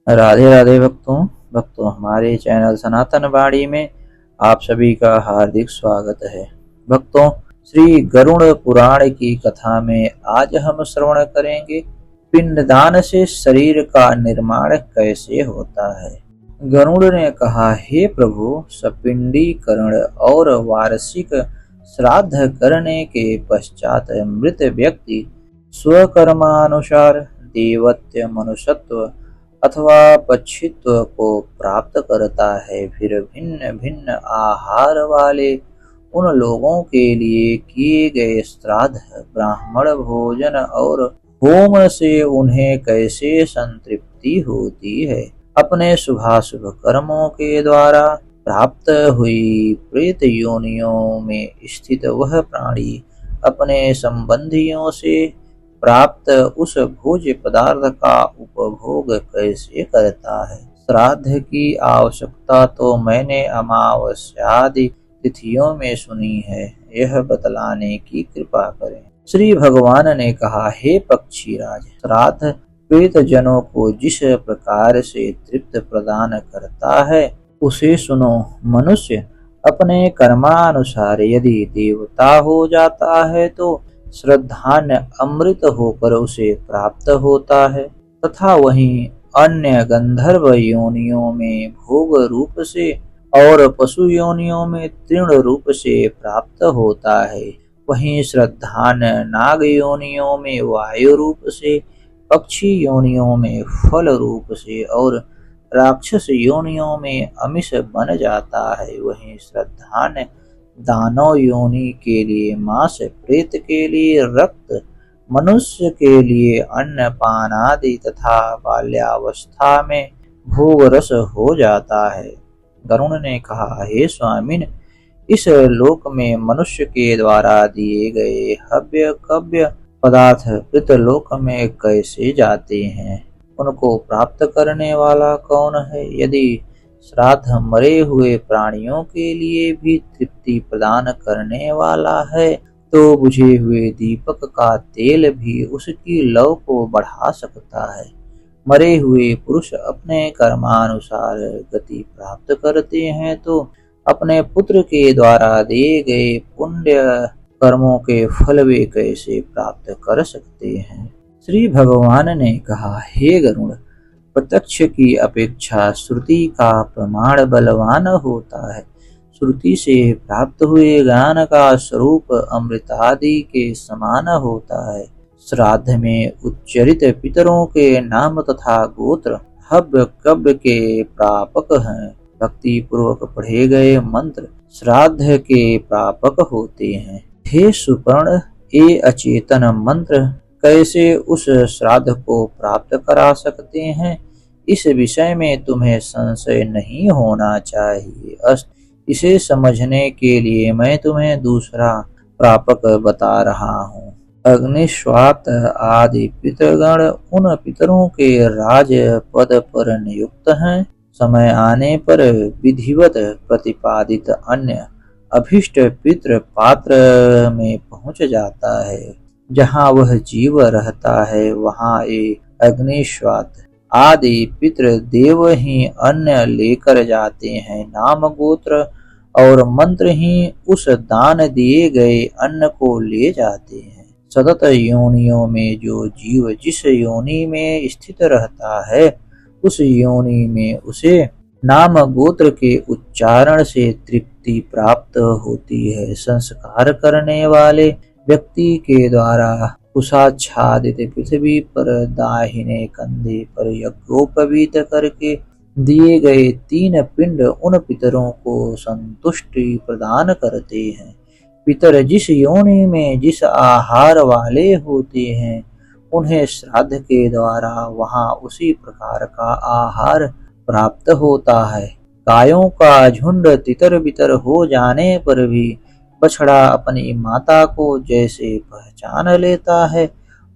राधे राधे भक्तों हमारे चैनल सनातन वाणी में आप सभी का हार्दिक स्वागत है। भक्तों, श्री गरुड़ पुराण की कथा में आज हम श्रवण करेंगे पिंडदान से शरीर का निर्माण कैसे होता है। गरुड़ ने कहा, हे प्रभु, सपिंडीकरण और वार्षिक श्राद्ध करने के पश्चात मृत व्यक्ति स्वकर्मानुसार देवत्व, मनुष्यत्व अथवा पक्षित्व को प्राप्त करता है। फिर भिन्न भिन्न आहार वाले उन लोगों के लिए किए गए श्राद्ध, ब्राह्मण भोजन और होम से उन्हें कैसे संतृप्ति होती है। अपने शुभाशुभ कर्मों के द्वारा प्राप्त हुई प्रेत योनियों में स्थित वह प्राणी अपने संबंधियों से प्राप्त उस भोज्य पदार्थ का उपभोग कैसे करता है। श्राद्ध की आवश्यकता तो मैंने अमावस्यादि तिथियों में सुनी है, यह बतलाने की कृपा करें। श्री भगवान ने कहा, हे पक्षीराज, श्राद्ध प्रेत जनों को जिस प्रकार से तृप्त प्रदान करता है उसे सुनो। मनुष्य अपने कर्मानुसार यदि देवता हो जाता है तो श्रद्धान्य अमृत होकर उसे प्राप्त होता है, तथा वहीं अन्य गंधर्व योनियों में भोग रूप से और पशु योनियों में तृण रूप से प्राप्त होता है। वहीं श्रद्धान्य नाग योनियों में वायु रूप से, पक्षी योनियों में फल रूप से और राक्षस योनियों में अमिष बन जाता है। वहीं श्रद्धान्य दानव योनि के लिए मांस, प्रेत के लिए रक्त, मनुष्य के लिए अन्न पान आदि तथा बाल्यावस्था में भोग रस हो जाता है। गरुड़ ने कहा, हे स्वामिन, इस लोक में मनुष्य के द्वारा दिए गए हव्य कव्य पदार्थ पितृलोक में कैसे जाते हैं? उनको प्राप्त करने वाला कौन है? यदि श्राद्ध मरे हुए प्राणियों के लिए भी तृप्ति प्रदान करने वाला है तो बुझे हुए दीपक का तेल भी उसकी लौ को बढ़ा सकता है। मरे हुए पुरुष अपने कर्मानुसार गति प्राप्त करते हैं तो अपने पुत्र के द्वारा दिए गए पुण्य कर्मों के फल वे कैसे प्राप्त कर सकते हैं। श्री भगवान ने कहा, हे गरुड़, प्रत्यक्ष की अपेक्षा श्रुति का प्रमाण बलवान होता है। श्रुति से प्राप्त हुए ज्ञान का स्वरूप अमृत आदि के समान होता है। श्राद्ध में उच्चरित पितरों के नाम तथा गोत्र हव्य कव्य के प्रापक हैं। भक्ति पूर्वक पढ़े गए मंत्र श्राद्ध के प्रापक होते हैं। हे सुपर्ण, ये अचेतन मंत्र कैसे उस श्राद्ध को प्राप्त करा सकते हैं, इस विषय में तुम्हें संशय नहीं होना चाहिए। इसे समझने के लिए मैं तुम्हें दूसरा प्रापक बता रहा हूँ। अग्निश्वात आदि पितृगण उन पितरों के राज पद पर नियुक्त हैं। समय आने पर विधिवत प्रतिपादित अन्य अभिष्ट पितृ पात्र में पहुँच जाता है। जहाँ वह जीव रहता है वहाँ ये अग्निश्वात आदि पितृ देव ही अन्न लेकर जाते हैं। नाम गोत्र और मंत्र ही उस दान दिए गए अन्न को ले जाते हैं। सतत योनियों में जो जीव जिस योनि में स्थित रहता है उस योनि में उसे नाम गोत्र के उच्चारण से तृप्ति प्राप्त होती है। संस्कार करने वाले व्यक्ति के द्वारा कुशाच्छादित पृथ्वी पर दाहिने कंधे पर यज्ञोपवीत करके दिए गए 3 पिंड उन पितरों को संतुष्टि प्रदान करते हैं। पितर जिस योनि में जिस आहार वाले होते हैं उन्हें श्राद्ध के द्वारा वहां उसी प्रकार का आहार प्राप्त होता है। गायों का झुंड तितर बितर हो जाने पर भी बछड़ा अपनी माता को जैसे पहचान लेता है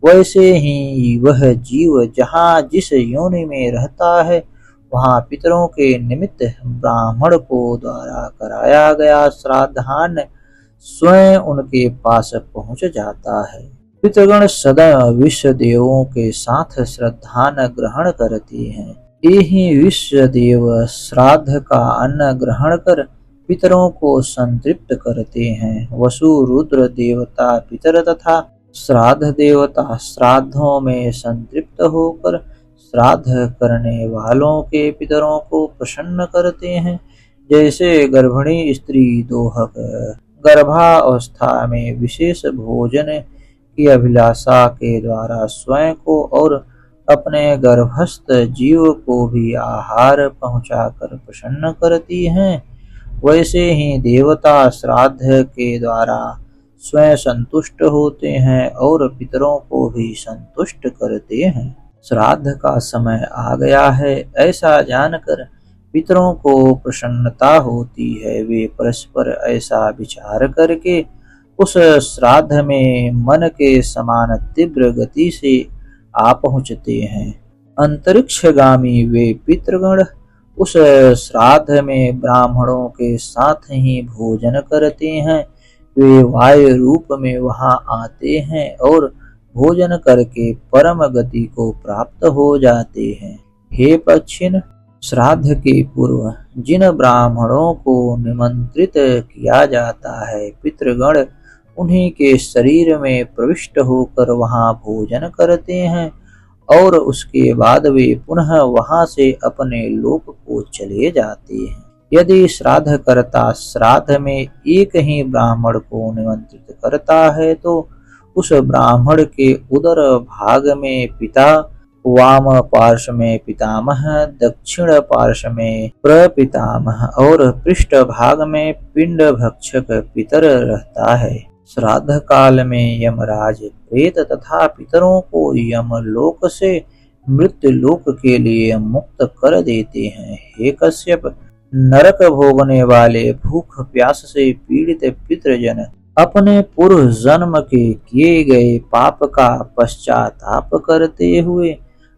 वैसे ही वह जीव जहाँ जिस योनि में रहता है वहाँ पितरों के निमित्त ब्राह्मण को द्वारा कराया गया श्राद्धान्न स्वयं उनके पास पहुँच जाता है। पितृगण सदा विश्व देवों के साथ श्रद्धान ग्रहण करते हैं। एहि विश्व देव श्राद्ध का अन्न ग्रहण कर पितरों को संतृप्त करते हैं। वसु रुद्र देवता पितर तथा श्राद्ध देवता श्राद्धों में संतृप्त होकर श्राद्ध करने वालों के पितरों को प्रसन्न करते हैं। जैसे गर्भिणी स्त्री दोहक गर्भावस्था में विशेष भोजन की अभिलाषा के द्वारा स्वयं को और अपने गर्भस्थ जीव को भी आहार पहुंचाकर प्रसन्न करती हैं, वैसे ही देवता श्राद्ध के द्वारा स्वयं संतुष्ट होते हैं और पितरों को भी संतुष्ट करते हैं। श्राद्ध का समय आ गया है ऐसा जानकर पितरों को प्रसन्नता होती है। वे परस्पर ऐसा विचार करके उस श्राद्ध में मन के समान तीव्र गति से आ पहुँचते हैं। अंतरिक्षगामी वे पितृगण उस श्राद्ध में ब्राह्मणों के साथ ही भोजन करते हैं। वे वायु रूप में वहां आते हैं और भोजन करके परम गति को प्राप्त हो जाते हैं। हे पक्षिण, श्राद्ध के पूर्व जिन ब्राह्मणों को निमंत्रित किया जाता है, पितृगण उन्हीं के शरीर में प्रविष्ट होकर वहां भोजन करते हैं और उसके बाद वे पुनः वहां से अपने लोक को चले जाते हैं। यदि श्राद्ध करता श्राद्ध में एक ही ब्राह्मण को निमंत्रित करता है तो उस ब्राह्मण के उदर भाग में पिता, वाम पार्श्व में पितामह, दक्षिण पार्श्व में प्रपितामह और पृष्ठ भाग में पिंड भक्षक पितर रहता है। श्राद्ध काल में यमराज प्रेत तथा पितरों को यमलोक से मृत्यु लोक के लिए मुक्त कर देते हैं। हे कश्यप, नरक भोगने वाले भूख प्यास से पीड़ित पितृजन अपने पूर्व जन्म के किए गए पाप का पश्चाताप करते हुए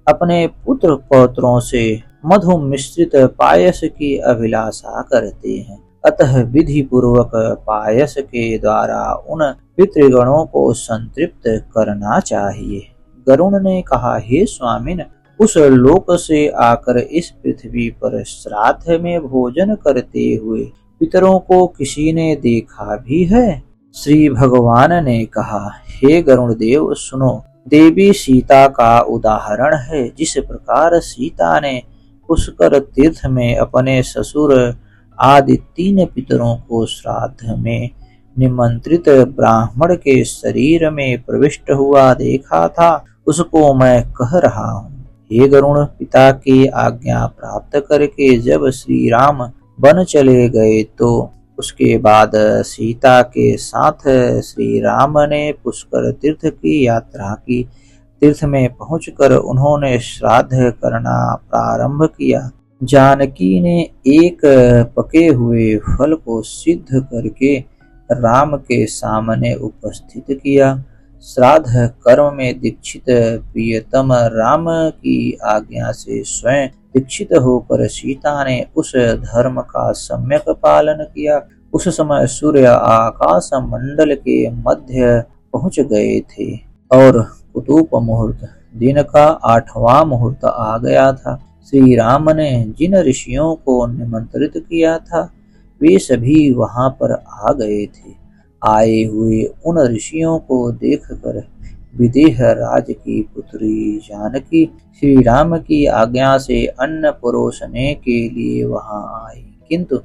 अपने पुत्र पौत्रों से मधु मिश्रित पायस की अभिलाषा करते हैं। अतः विधि पूर्वक पायस के द्वारा उन पितृगणों को संतृप्त करना चाहिए। गरुण ने कहा, हे स्वामिन, उस लोक से आकर इस पृथ्वी पर श्राद्ध में भोजन करते हुए पितरों को किसी ने देखा भी है? श्री भगवान ने कहा, हे गरुण देव, सुनो, देवी सीता का उदाहरण है। जिस प्रकार सीता ने पुष्कर तीर्थ में अपने ससुर आदि 3 पितरों को श्राद्ध में निमंत्रित ब्राह्मण के शरीर में प्रविष्ट हुआ देखा था, उसको मैं कह रहा हूँ। हे गरुण, पिता की आज्ञा प्राप्त करके जब श्री राम वन चले गए तो उसके बाद सीता के साथ श्री राम ने पुष्कर तीर्थ की यात्रा की। तीर्थ में पहुंचकर उन्होंने श्राद्ध करना प्रारंभ किया। जानकी ने एक पके हुए फल को सिद्ध करके राम के सामने उपस्थित किया। श्राद्ध कर्म में दीक्षित प्रियतम राम की आज्ञा से स्वयं दीक्षित होकर सीता ने उस धर्म का सम्यक पालन किया। उस समय सूर्य आकाश मंडल के मध्य पहुंच गए थे और कुतूप मुहूर्त, दिन का 8वां मुहूर्त आ गया था। श्री राम ने जिन ऋषियों को निमंत्रित किया था वे सभी वहां पर आ गए थे। आए हुए उन ऋषियों को देखकर विदेह राज की पुत्री जानकी श्री राम की आज्ञा से अन्न परोसने के लिए वहां आई, किंतु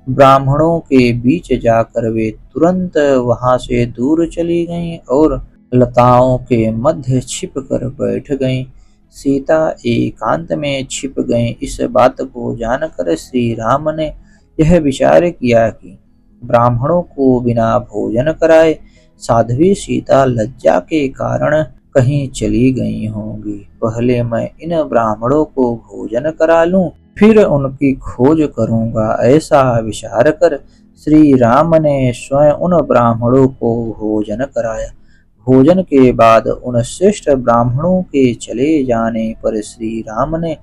ब्राह्मणों के बीच जाकर वे तुरंत वहां से दूर चली गईं और लताओं के मध्य छिप कर बैठ गईं। सीता एकांत में छिप गईं। इस बात को जानकर श्री राम ने यह विचार किया कि ब्राह्मणों को बिना भोजन कराए साध्वी सीता लज्जा के कारण कहीं चली गई होंगी। पहले मैं इन ब्राह्मणों को भोजन करा लूं, फिर उनकी खोज करूंगा। ऐसा विचार कर श्री राम ने स्वयं उन ब्राह्मणों को भोजन कराया। भोजन के बाद उन श्रेष्ठ ब्राह्मणों के चले जाने पर श्री राम ने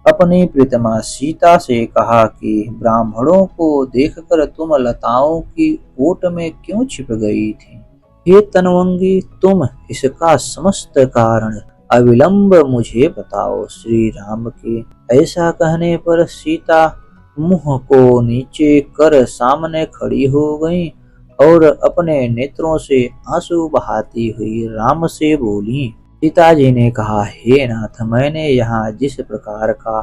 अपनी प्रीतमा सीता से कहा कि ब्राह्मणों को देखकर तुम लताओं की ओट में क्यों छिप गई थी? हे तनवंगी, तुम इसका समस्त कारण अविलंब मुझे बताओ। श्री राम के ऐसा कहने पर सीता मुंह को नीचे कर सामने खड़ी हो गई और अपने नेत्रों से आंसू बहाती हुई राम से बोली। सीता जी ने कहा, हे नाथ, मैंने यहाँ जिस प्रकार का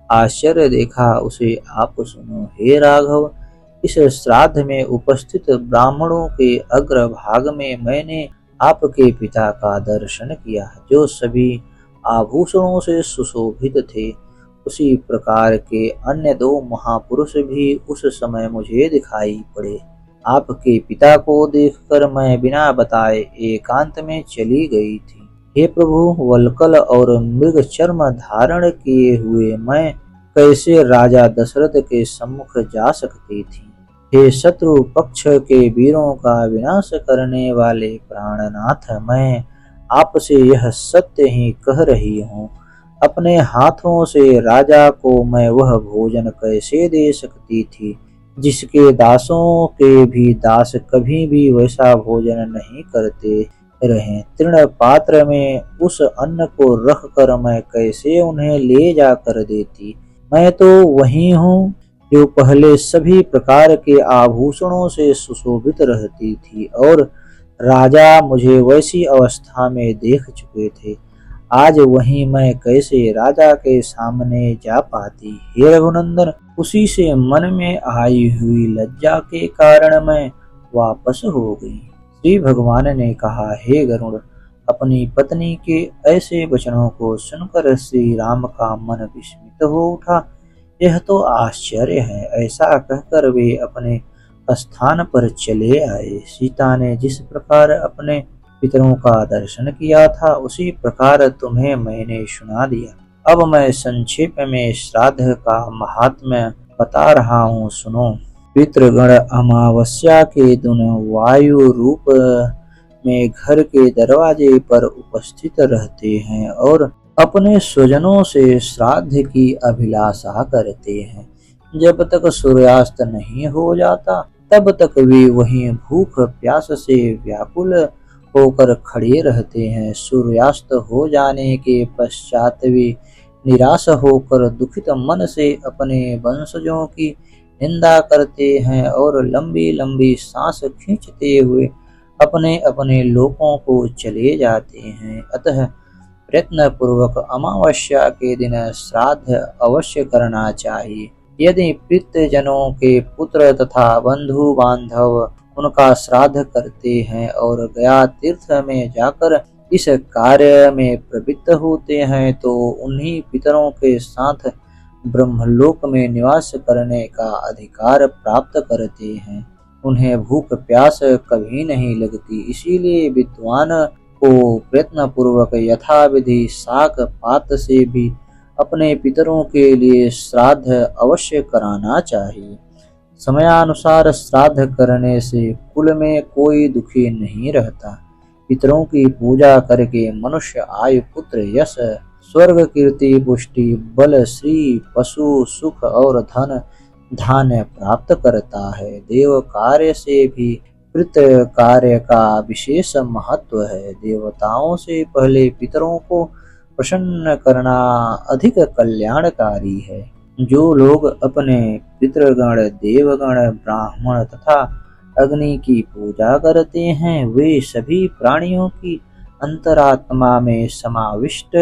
आश्चर्य देखा उसे आप सुनो। हे राघव, इस श्राद्ध में उपस्थित ब्राह्मणों के अग्रभाग में मैंने आपके पिता का दर्शन किया, जो सभी आभूषणों से सुशोभित थे। उसी प्रकार के अन्य दो महापुरुष भी उस समय मुझे दिखाई पड़े। आपके पिता को देखकर मैं बिना बताए एकांत में चली गई थी। हे प्रभु, वल्कल और मृग चर्म धारण किए हुए मैं कैसे राजा दशरथ के सम्मुख जा सकती थी। हे शत्रु पक्ष के वीरों का विनाश करने वाले प्राणनाथ, मैं आपसे यह सत्य ही कह रही हूँ। अपने हाथों से राजा को मैं वह भोजन कैसे दे सकती थी जिसके दासों के भी दास कभी भी वैसा भोजन नहीं करते रहे। तृण पात्र में उस अन्न को रख कर मैं कैसे उन्हें ले जाकर देती। मैं तो वही हूँ जो पहले सभी प्रकार के आभूषणों से सुशोभित रहती थी और राजा मुझे वैसी अवस्था में देख चुके थे। आज वही मैं कैसे राजा के सामने जा पाती। हे रघुनंदन, उसी से मन में आई हुई लज्जा के कारण मैं वापस हो गई। श्री भगवान ने कहा, हे गरुड़, अपनी पत्नी के ऐसे वचनों को सुनकर श्री राम का मन विस्मित हो उठा। यह तो आश्चर्य है। ऐसा कहकर वे अपने स्थान पर चले आए। सीता ने जिस प्रकार अपने पितरों का दर्शन किया था उसी प्रकार तुम्हें मैंने सुना दिया। अब मैं संक्षेप में श्राद्ध का महात्म्य बता रहा हूँ, सुनो। पितृगण अमावस्या के दिन वायु रूप में घर के दरवाजे पर उपस्थित रहते हैं और अपने स्वजनों से श्राद्ध की अभिलाषा करते हैं। जब तक सूर्यास्त नहीं हो जाता तब तक वे वहीं भूख प्यास से व्याकुल होकर खड़े रहते हैं। सूर्यास्त हो जाने के पश्चात वे निराश होकर दुखित मन से अपने वंशजों की निंदा करते हैं और लंबी लंबी सांस खींचते हुए अपने अपने लोकों को चले जाते हैं। अतः प्रयत्न पूर्वक अमावस्या के दिन श्राद्ध अवश्य करना चाहिए। यदि पितृजनों के पुत्र तथा बंधु बांधव उनका श्राद्ध करते हैं और गया तीर्थ में जाकर इस कार्य में प्रवृत्त होते हैं तो उन्हीं पितरों के साथ ब्रह्मलोक में निवास करने का अधिकार प्राप्त करते हैं। उन्हें भूख प्यास कभी नहीं लगती। इसीलिए विद्वान को प्रयत्न पूर्वक यथाविधि शाक पात से भी अपने पितरों के लिए श्राद्ध अवश्य कराना चाहिए। समयानुसार श्राद्ध करने से कुल में कोई दुखी नहीं रहता। पितरों की पूजा करके मनुष्य आयु पुत्र यश स्वर्ग कीर्ति पुष्टि बल श्री पशु सुख और धन धान्य प्राप्त करता है। देव कार्य से भी पितृ कार्य का विशेष महत्व है। देवताओं से पहले पितरों को प्रसन्न करना अधिक कल्याणकारी है। जो लोग अपने पितृगण देवगण ब्राह्मण तथा अग्नि की पूजा करते हैं वे सभी प्राणियों की अंतरात्मा में समाविष्ट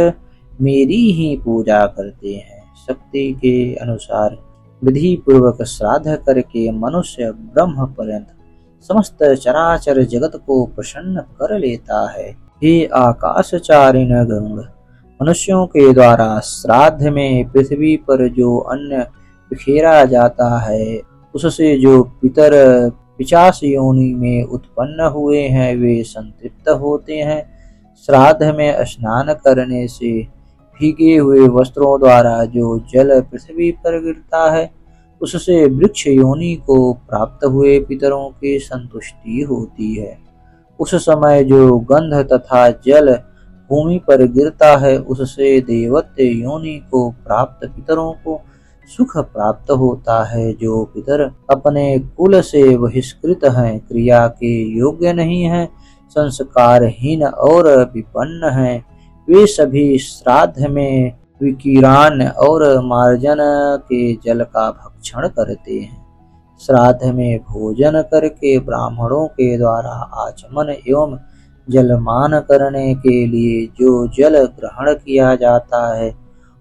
मेरी ही पूजा करते हैं। शक्ति के अनुसार विधि पूर्वक श्राद्ध करके मनुष्य ब्रह्म पर्यंत समस्त चराचर जगत को प्रसन्न कर लेता है। हे आकाशचारिण गरुड़, मनुष्यों के द्वारा श्राद्ध में पृथ्वी पर जो अन्न बिखेरा जाता है उससे जो पितर 50 योनि में उत्पन्न हुए हैं वे संतृप्त होते हैं। श्राद्ध में स्नान करने से भीगे हुए वस्त्रों द्वारा जो जल पृथ्वी पर गिरता है उससे वृक्ष योनि को प्राप्त हुए पितरों की संतुष्टि होती है। उस समय जो गंध तथा जल भूमि पर गिरता है उससे देवत्व योनि को प्राप्त पितरों को सुख प्राप्त होता है। जो पितर अपने कुल से बहिष्कृत हैं, क्रिया के योग्य नहीं हैं, संस्कारहीन और विपन्न हैं, वे सभी श्राद्ध में विकिरान और मार्जन के जल का भक्षण करते हैं। श्राद्ध में भोजन करके ब्राह्मणों के द्वारा आचमन एवं जलमान करने के लिए जो जल ग्रहण किया जाता है,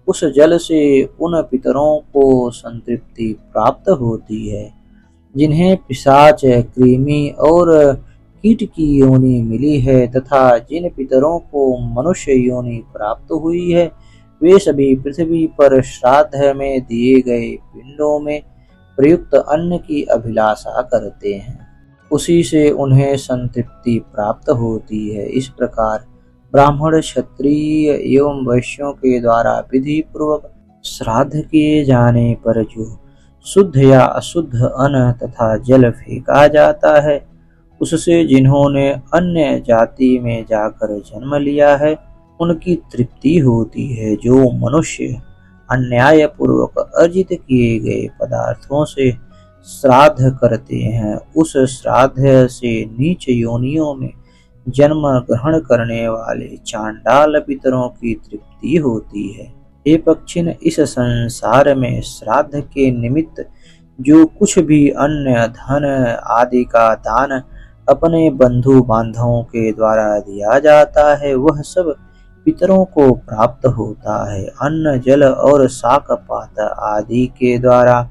उस जल से उन पितरों को संतृप्ति प्राप्त होती है। जिन्हें पिशाच, कृमि और कीट की योनि मिली है तथा जिन पितरों को मनुष्य योनि प्राप्त हुई है, वे सभी पृथ्वी पर श्राद्ध में दिए गए पिंडों में प्रयुक्त अन्न की अभिलाषा करते हैं। उसी से उन्हें संतृप्ति प्राप्त होती है। इस प्रकार ब्राह्मण, क्षत्रिय एवं वैश्यों के द्वारा विधि पूर्वक श्राद्ध किए जाने पर जो शुद्ध या अशुद्ध अन्न तथा जल फेंका जाता है, उससे जिन्होंने अन्य जाति में जाकर जन्म लिया है, उनकी तृप्ति होती है। जो मनुष्य अन्याय पूर्वक अर्जित किए गए पदार्थों से श्राद्ध करते हैं, उस श्राद्ध से नीच योनियों में जन्म ग्रहण करने वाले चांडाल पितरों की तृप्ति होती है। हे पक्षिण, इस संसार में श्राद्ध के निमित्त जो कुछ भी अन्न, धन आदि का दान अपने बंधु बांधवों के द्वारा दिया जाता है, वह सब पितरों को प्राप्त होता है। अन्न, जल और शाक पात आदि के द्वारा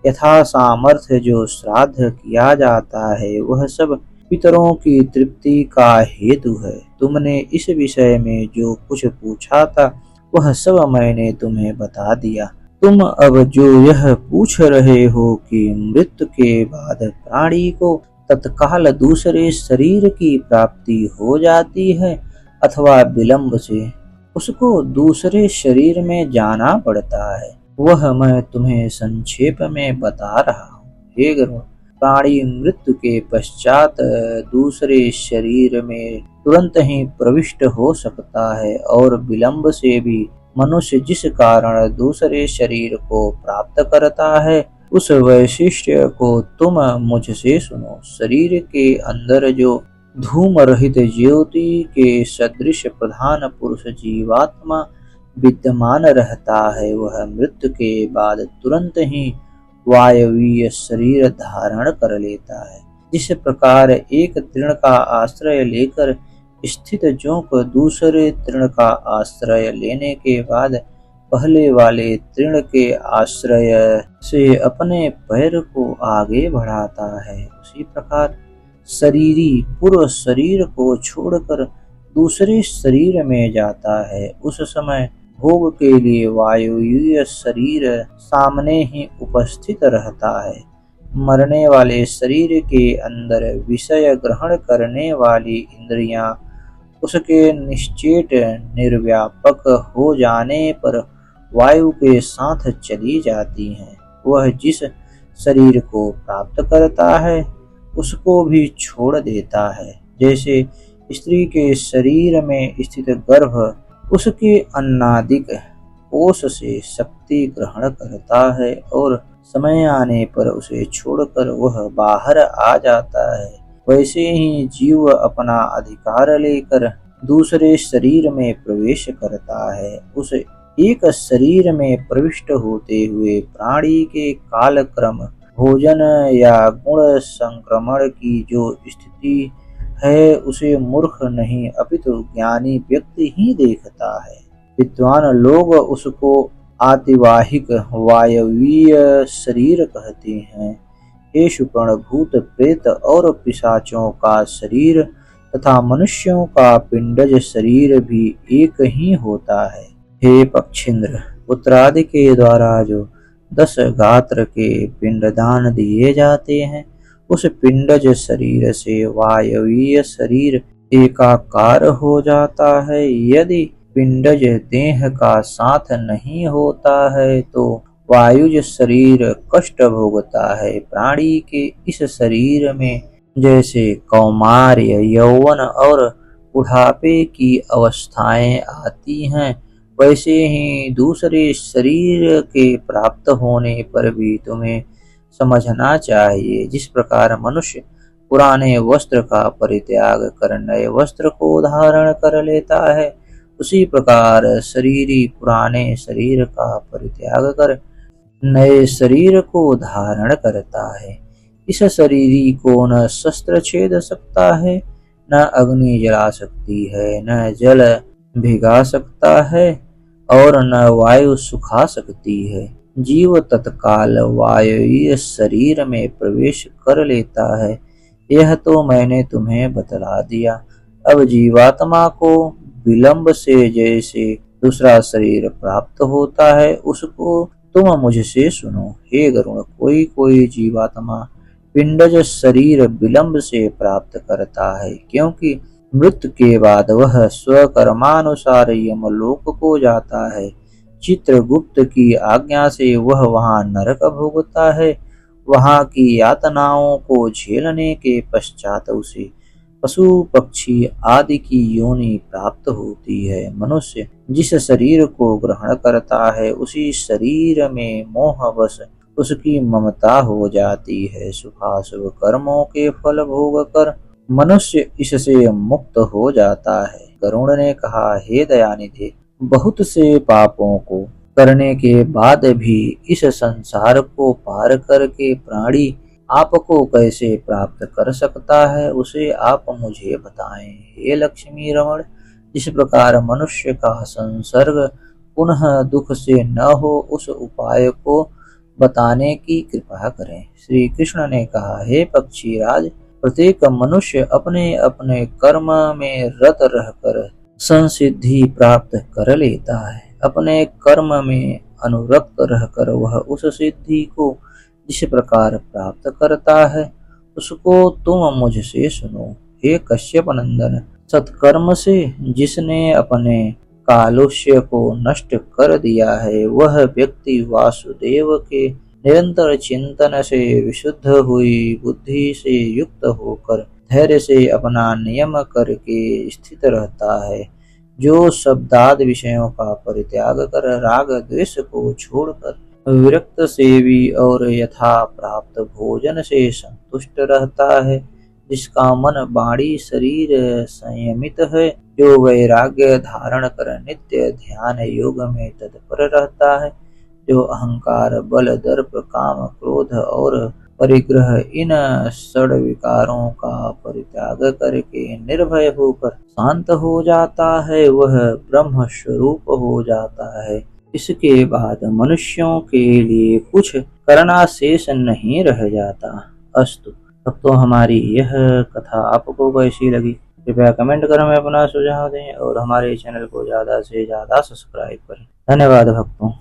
यथा सामर्थ्य जो श्राद्ध किया जाता है, वह सब पितरों की तृप्ति का हेतु है। तुमने इस विषय में जो कुछ पूछा था, वह सब मैंने तुम्हें बता दिया। तुम अब जो यह पूछ रहे हो कि मृत्यु के बाद प्राणी को तत्काल दूसरे शरीर की प्राप्ति हो जाती है अथवा विलंब से उसको दूसरे शरीर में जाना पड़ता है, वह मैं तुम्हें संक्षेप में बता रहा हूँ। हे गरुड़, प्राणी मृत्यु के पश्चात दूसरे शरीर में तुरंत ही प्रविष्ट हो सकता है और विलंब से भी मनुष्य जिस कारण दूसरे शरीर को प्राप्त करता है, उस वैशिष्ट्य को तुम मुझसे सुनो। शरीर के अंदर जो धूम रहित ज्योति के सदृश प्रधान पुरुष जीवात्मा विद्यमान रहता है, वह मृत्यु के बाद तुरंत ही वायवीय शरीर धारण कर लेता है। जिस प्रकार एक तृण का आश्रय लेकर स्थित जोंक दूसरे तृण का आश्रय लेने के बाद पहले वाले तृण के आश्रय से अपने पैर को आगे बढ़ाता है, उसी प्रकार शरीरी पूर्व शरीर को छोड़कर दूसरे शरीर में जाता है। उस समय भोग के लिए वायुवीय शरीर सामने ही उपस्थित रहता है। मरने वाले शरीर के अंदर विषय ग्रहण करने वाली इंद्रियां उसके निश्चेत निर्व्यापक हो जाने पर वायु के साथ चली जाती हैं। वह जिस शरीर को प्राप्त करता है, उसको भी छोड़ देता है। जैसे स्त्री के शरीर में स्थित गर्भ उसके अन्नादिक कोष से शक्ति ग्रहण करता है और समय आने पर उसे छोड़कर वह बाहर आ जाता है, वैसे ही जीव अपना अधिकार लेकर दूसरे शरीर में प्रवेश करता है। उस एक शरीर में प्रविष्ट होते हुए प्राणी के कालक्रम, भोजन या गुण संक्रमण की जो स्थिति है, उसे मूर्ख नहीं अपितु ज्ञानी व्यक्ति ही देखता है। विद्वान लोग उसको आतिवाहिक वायवीय शरीर कहते हैं। हे शुकर्ण, भूत प्रेत और पिशाचों का शरीर तथा मनुष्यों का पिंडज शरीर भी एक ही होता है। हे पक्षींद्र, पुत्रादि के द्वारा जो 10 गात्र के पिंडदान दिए जाते हैं, उस पिंडज शरीर से वायवीय शरीर एकाकार हो जाता है। यदि पिंडज देह का साथ नहीं होता है तो वायुज शरीर कष्ट भोगता है। प्राणी के इस शरीर में जैसे कौमार्य, यौवन और बुढ़ापे की अवस्थाएं आती हैं, वैसे ही दूसरे शरीर के प्राप्त होने पर भी तुम्हें समझना चाहिए। जिस प्रकार मनुष्य पुराने वस्त्र का परित्याग कर नए वस्त्र को धारण कर लेता है, उसी प्रकार शरीरी पुराने शरीर का परित्याग कर नए शरीर को धारण करता है। इस शरीरी को न शस्त्र छेद सकता है, न अग्नि जला सकती है, न जल भिगा सकता है और न वायु सुखा सकती है। जीव तत्काल वायुवीय शरीर में प्रवेश कर लेता है। यह तो मैंने तुम्हें बतला दिया। अब जीवात्मा को विलंब से जैसे दूसरा शरीर प्राप्त होता है, उसको तुम मुझसे सुनो। हे गरुण, कोई कोई जीवात्मा पिंडज शरीर विलंब से प्राप्त करता है, क्योंकि मृत्यु के बाद वह स्वकर्मानुसार यमलोक को जाता है। चित्रगुप्त की आज्ञा से वह वहां नरक भोगता है। वहां की यातनाओं को झेलने के पश्चात उसे पशु पक्षी आदि की योनि प्राप्त होती है। मनुष्य जिस शरीर को ग्रहण करता है, उसी शरीर में मोहवश उसकी ममता हो जाती है। शुभाशुभ कर्मों के फल भोग कर मनुष्य इससे मुक्त हो जाता है। गरुड़ ने कहा, हे दयानिधि, बहुत से पापों को करने के बाद भी इस संसार को पार करके प्राणी आपको कैसे प्राप्त कर सकता है, उसे आप मुझे बताएं। हे लक्ष्मी रमण, जिस प्रकार मनुष्य का संसर्ग पुनः दुख से न हो, उस उपाय को बताने की कृपा करें। श्री कृष्ण ने कहा, हे पक्षीराज, प्रत्येक मनुष्य अपने अपने कर्म में रत रहकर संसिद्धि प्राप्त कर लेता है। अपने कर्म में अनुरक्त रहकर वह उस सिद्धि को जिस प्रकार प्राप्त करता है, उसको तुम मुझसे सुनो। हे कश्यप नंदन, सत्कर्म से जिसने अपने कालुष्य को नष्ट कर दिया है, वह व्यक्ति वासुदेव के निरंतर चिंतन से विशुद्ध हुई बुद्धि से युक्त होकर धैर्य से अपना नियम करके स्थित रहता है। जो शब्दाद विषयों का परित्याग कर राग द्वेष को छोड़कर विरक्त सेवी और यथा प्राप्त भोजन से संतुष्ट रहता है, जिसका मन वाणी शरीर संयमित है, जो वैराग्य धारण कर नित्य ध्यान योग में तत्पर रहता है, जो अहंकार बल दर्प काम क्रोध और परिग्रह इन षड विकारों का परित्याग करके निर्भय होकर शांत हो जाता है, वह ब्रह्म स्वरूप हो जाता है। इसके बाद मनुष्यों के लिए कुछ करना शेष नहीं रह जाता। अस्तु, अब तो हमारी यह कथा आपको कैसी लगी, कृपया कमेंट कर हमें अपना सुझाव दें और हमारे चैनल को ज्यादा से ज्यादा सब्सक्राइब करें। धन्यवाद भक्तों।